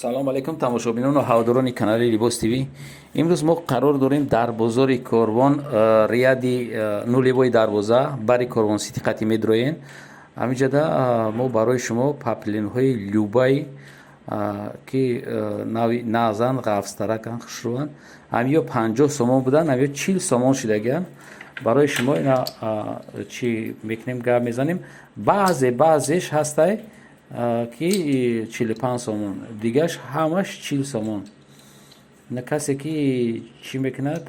салом алайкум тамошобинону ҳаводорони канали Либос ТВ. имрӯз мо қарор дорем дар бозори Корвон рияди нулевои дарвоза бари Корвон сити қати медроен. ҳаминҷода мо барои шумо папленҳои любаи ки нави назан ғафстаракан хушруван ҳамиё 50 сомон будан, ҳамиё 40 сомон шидагиян. барои шумо ина чӣ мекунем гап мезанем. баъзеш ҳастай ки 45 сомон, дигаш ҳамаш 40 сомон. на касе ки чӣ мекунад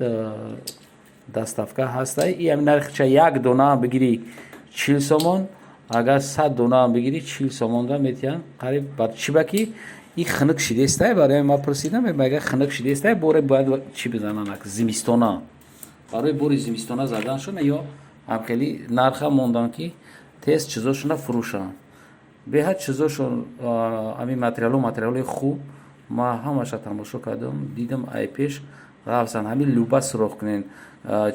даставка ҳастай и ҳамин нархча як дона бигири 40 сомон, агар 100 дона бигири 40 сомон да метиян қариб бар чиба ки и хунук шидестай. барои ма пурсидам агар хунук шидестай боре бояд чӣ бизананак зимистона, барои бори зимистона задан шуна ё ҳамхели нарха мондан ки тез чизошуна фурӯшанд. беҳад чизошон ҳамин материалои хуб. ма ҳамаша тамошо кардам, дидам ай пеш ғафсан. ҳамин люба суроқ кунен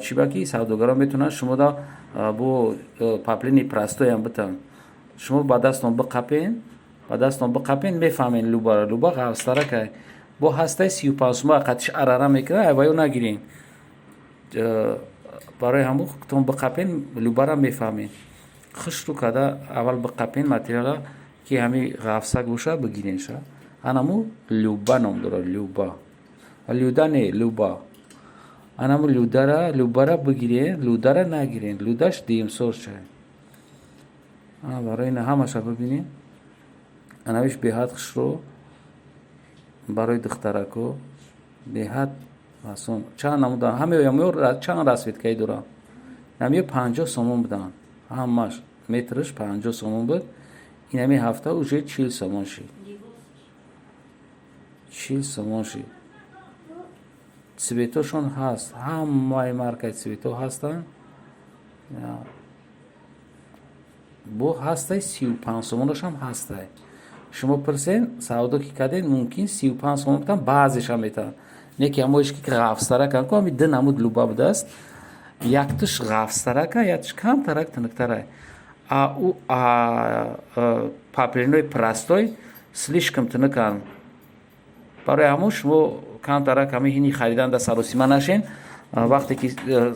чиба ки савдогарон метавонанд шумода бо паплени прастоям битан. шумо ба дастон биқапен мефаҳмен люба ғафстаракай бо ҳастай 35 сомон қатиш арара мекунад айваё нагирен. барои ҳамун тон биқапен любара мефаҳмен. хушру када аввал биқапен материала ки ҳами ғафсак боша бигирен ша. анаму люба ном дорад. люда не люба. анаму любара бигирен, людара нагирен. людаш демсор чай. барои ина ҳамаша бибинем. анавиш беҳад хушру барои духтарако беҳад асон. чанд намудан ҳамеё чанд расветкаи дорам. ҳамеё 50 сомон будан. ҳамаш метраш 50 сомон буд. ин ҳами ҳафта уже 40 сомон шид. 40 сомон шид. цветошон ҳаст. ҳамаи маркаи цвето ҳастанд. бо ҳастай 35 сомонашам ҳастай. шумо пурсен савдо ки карден мумкин 35 сомон бутан, баъзешам метаван. не ки ҳамоиш ки ғафстаракан ку ҳами ду намуд люба будааст. яктуш ғафстарака, яктуш камтарак тунуктарай. папленои прастой слишком тунукан. барои ҳамон шумо камтарак ҳами ҳини харидан да саросима нашен. вақте ки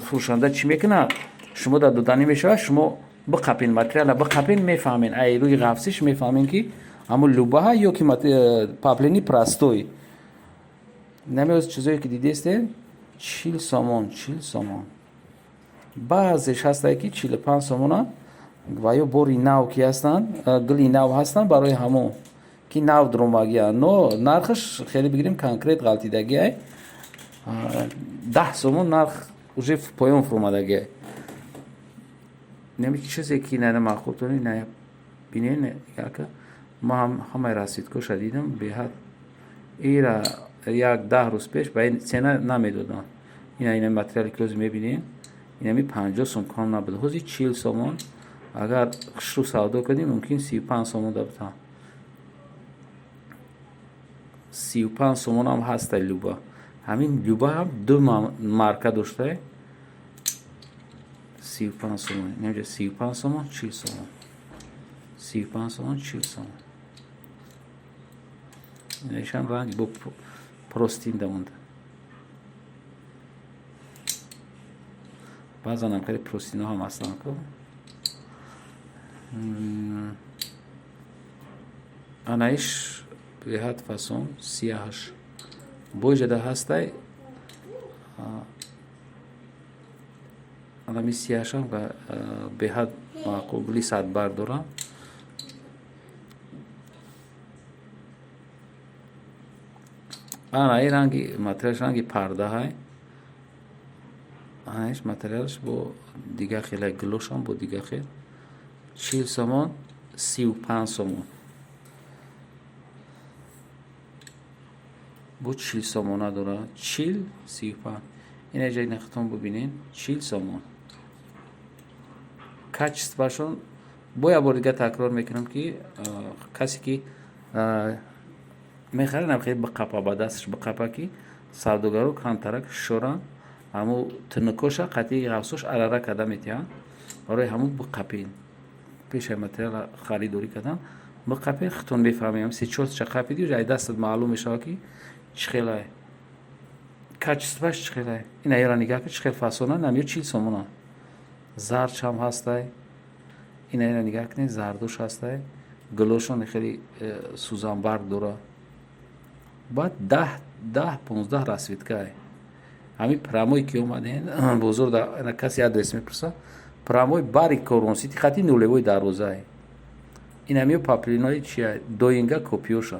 фурӯшанда чӣ мекунад, шумо да доданӣ мешавад, шумо биқапен материала биқапен мефаҳмен. ай рӯи ғафсиш мефаҳмен ки ҳамон любаҳа ё ки паплени прастой. намеоз чизое ки дидесте 40 сомон. баъзеш ҳастай ки 45 сомона ва ё бори нав ки ҳастанд, гули нав ҳастанд. барои ҳамон ки нав дромагия, но нархаш хеле бигирем конкрет ғалтидагиай 10 сомон нарх уже в поён фурмадагиай. нами чизе ки нана махубтони на бинен яка ма ҳамаи расидкоша дидам. беҳад ира як 10 рӯз пеш ба ин цена намедоданд. ина материали ки ҳозир мебинем инами 50 сом кам набуд. ҳозир 40 сомон. агар хушру савдо кардем мумкин 35 сомон да бутан. 35 сомон ҳам ҳастай люба. ҳамин люба ҳам ду марка доштай. 35 сомон. инҷа 35 сомон 40 сомон. 35 сомон 40 сомон. инашам ранги бо простин дамонда. баъзан хеле простино ҳам ҳастанд. анаиш беҳад фасон сияҳаш боҷада ҳастай. анами сияҳашам беҳад маъқул садбар дорам. анаи ранги материалш ранги пардаҳай. анаиш материалш бо дига хелай глошам бо дига хел 40 сомон 35 сомон. бо 40 сомона дорад. 40 35. ин ҷаи нахтон бубинен 40 сомон. качествашон бо як бор дига такрор мекунам ки касе ки мехарам хеле биқапа ба дасташ биқапа ки савдогаро камтарак шоранд. ҳамун тунукоша қатъи ғафсош арара карда метиҳанд. барои ҳамун биқапен пешай материала харидорӣ кардам. با قپی خطون بفهمیم سی چهار چه قپی دیو جای دستت معلوم میشه که چخیلای کچسبش چخیلای این ایران نگاه که چخیل فاسونا نمیو چیل سومونا زرد هم هستای این ایران نگاه کنید زردوش هستای گلوشون خیلی سوزان برگ داره باید 10-15 رسوید که همین پراموی که اومدین بزرگ در کسی آدرس میپرسه پراموی باری کورونسیتی خطی نولوی دروازه این همیو پاپلینای چیه دوینگا کپیوشن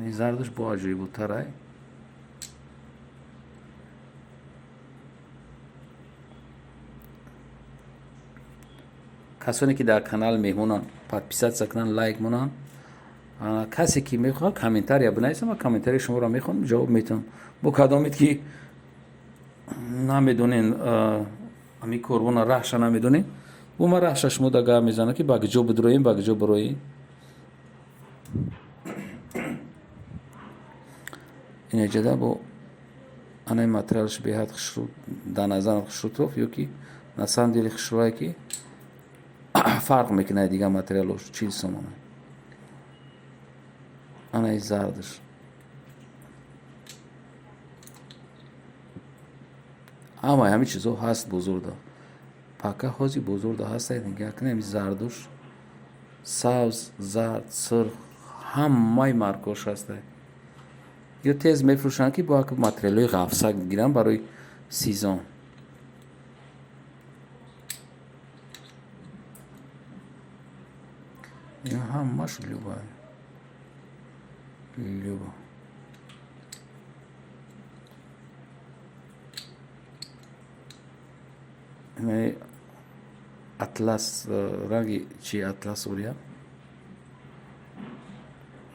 این زردش با عجیبی بود ترای کسانی که در کانال میمونن پادپیسات سکنن لایک مونن کسی که میخواد کامنتاری یا بنویسه ما کامنتاری شما را میخونم جواب میتونم با کدامید که نمیدونین امی کوربون رحش نمیدونین و ما رحشش مدگاه میزنه که باگ جو بدرویم باگ جو برویم این اجده با انای ماتریالش بیهد خشرو دانازان خشرو طرف یکی نسان دیلی خشروهایی که فرق میکنه دیگه ماتریالش چیل سمونه انای زردش اما همه چیزو هست بزرگه پاکه هازی بزرگه هست نگاه کنه همی زردش سبز زرد سرخ همه مارکوش هسته یا تیز میفروشن که با ماتریالوی غفصک بگیرن برای سیزن این همش لوبه این اطلس رنگی چی اطلس وریا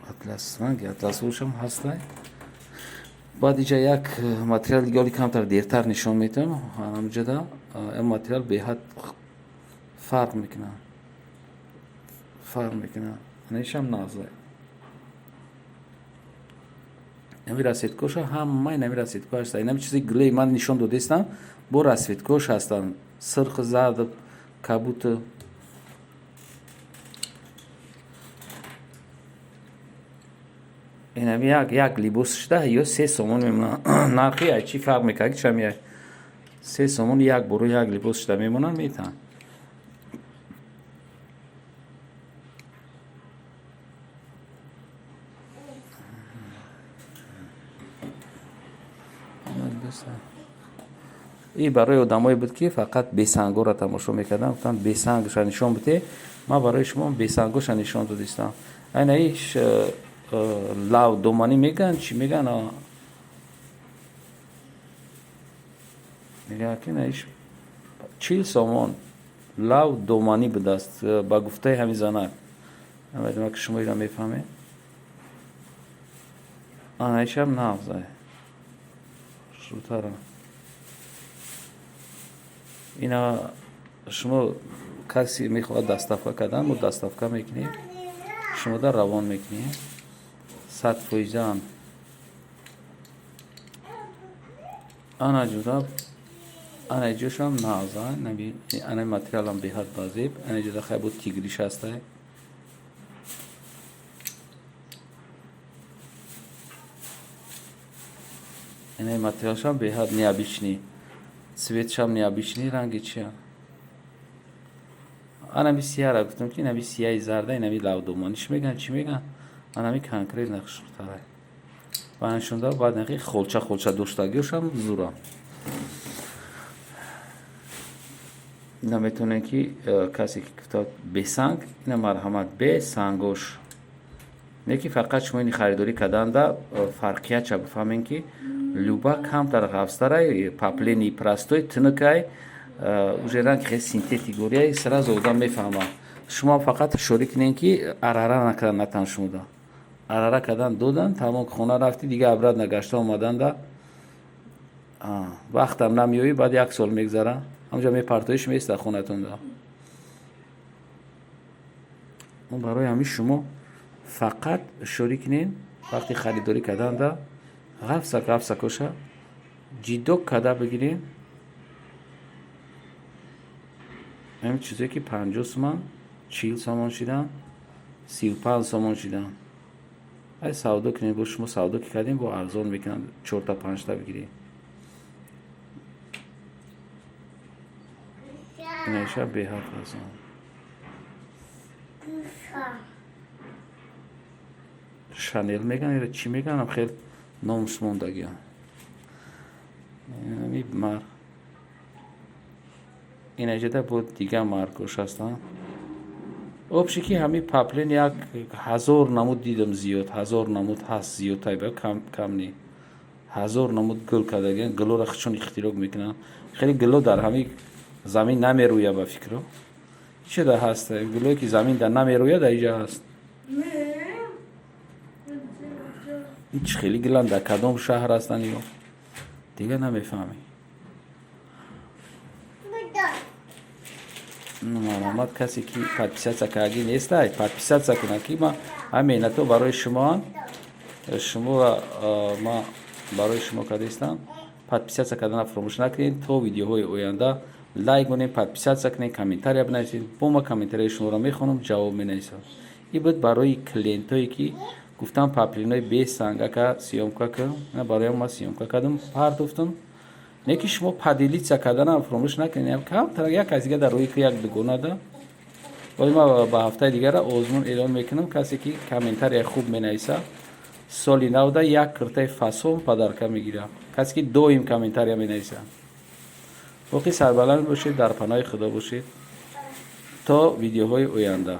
اطلس رنگی اطلس ورش هم هسته بعد اینجا یک ماتریال دیگه کمتر دیرتر نشون میتونم همجدا این ماتریال به حد فرق میکنه اینش هم نازه نمی رسید کوش همه نمی رسید کوش هست اینم چیزی گلی من نشون دو دستم با رسید کوش هستن سرخ زرد کبوت اینم یک لیبوسش ده یا 3 سومون میمونن نرخی چی فرق میکنه که چمیه 3 سومون یک برو یک لیبوسش ده میمونن میتن این برای آدمایی بود که فقط بیسنگو را تماشا میکردن گفتن بیسنگش نشون بده ما برای شما بیسنگوش نشون دادم این ایش لاو دومانی میگن چی میگن میگن که ایش 40 سومون لاو دومانی بود است با گفته همین زنک نمیدونم که شما ایران میفهمه ایش هم نافزه شروطه اینا شما کسی میخواد دستافکه کردن و دستافکه میکنید شما در روان میکنید 100% آنا جدا آنا جوش هم نازن نبی آنا ماتریال هم بیهد بازیب آنا جدا خیلی بود تیگریش هسته آنا ماتریالش هم بیهد نیابیشنی سویتش هم نیابیشنی رنگی چیه آنمی سیاه را گفتم که نمی سیاه زرده نمی لاو دومانیش میگن چی میگن آنمی کنکریت نقش تره و انشونده بعد نقی خلچه دوشتگیش هم زورم نمیتونه که کسی که گفته بسنگ این مرحمت به سنگوش یکی فقط شما این خریداری کردن دا فرقیت چه بفهمین که لوبا کم در غفستره پاپلینی پرستوی تنکای اوجه رنگ خیلی سینتتیگوریه سر از آدم میفهمم شما فقط شوری کنین که اراره نکردن نتن شما دا اراره کردن دودن تمام خونه رفتی دیگه عبرت نگشته اومدن دا وقتم نمیوی بعد 1 سال میگذره همونجا میپرتویش میسته خونه تون دا اون برای همیش شما فقط شوری کنین وقتی خریداری کردن دا غفصه کشه جیدو کده بگیرین همین چیزی که 50 سومن 40 سومان شدن 35 سومان شدن ای سودا کنید با شما سودا که کردیم با ارزان میکنن 4 تا 5 تا بگیرید این ایشه به حد ارزان شانل میگن یا چی میگن هم خیلی نامش موندگی هم یعنی مار این ایجاده بود دیگه مارکوش هستن обшики ҳами паплин як 1000 намуд дидам зиёд 1000 намуд ҳаст зиёдтар ба кам не 1000 намуд гул кардаген гулора чун ихтироқ мекунанд хеле гуло дар ҳами замин намерояд ба фикро чида ҳаст гулое ки замин дар намерояд дар иҷа ҳаст ич хеле гуланд дар кадом шаҳр ҳастанд ё дига намефаҳмӣ маломат касе ки подписаться кардаги нестай подписаться кунад ки ма ҳам меҳнато барои шумо ма барои шумо кардастам подписаться кардана фаромӯш накунед то видеоҳои оянда лайк кунед подписаться кунед комментария бинависед бо ма комментарияи шуморо мехонам ҷавоб менависам ин буд барои клиентое ки гуфтам паплинои бесангака сиёмка кардам бароям ма сиёмка кардам пардофтам не ки шумо падилитса карданам фаромӯш накунед камтар як аз дига дар рӯи як дугонада вале ма ба ҳафтаи дигара озмун эълон мекунам касе ки комментария хуб менависа соли навда як киртаи фасо падарка мегирам касе ки доим комментария менависа боқӣ сарбаланд бошед дар паноҳи худо бошед то видеоҳои оянда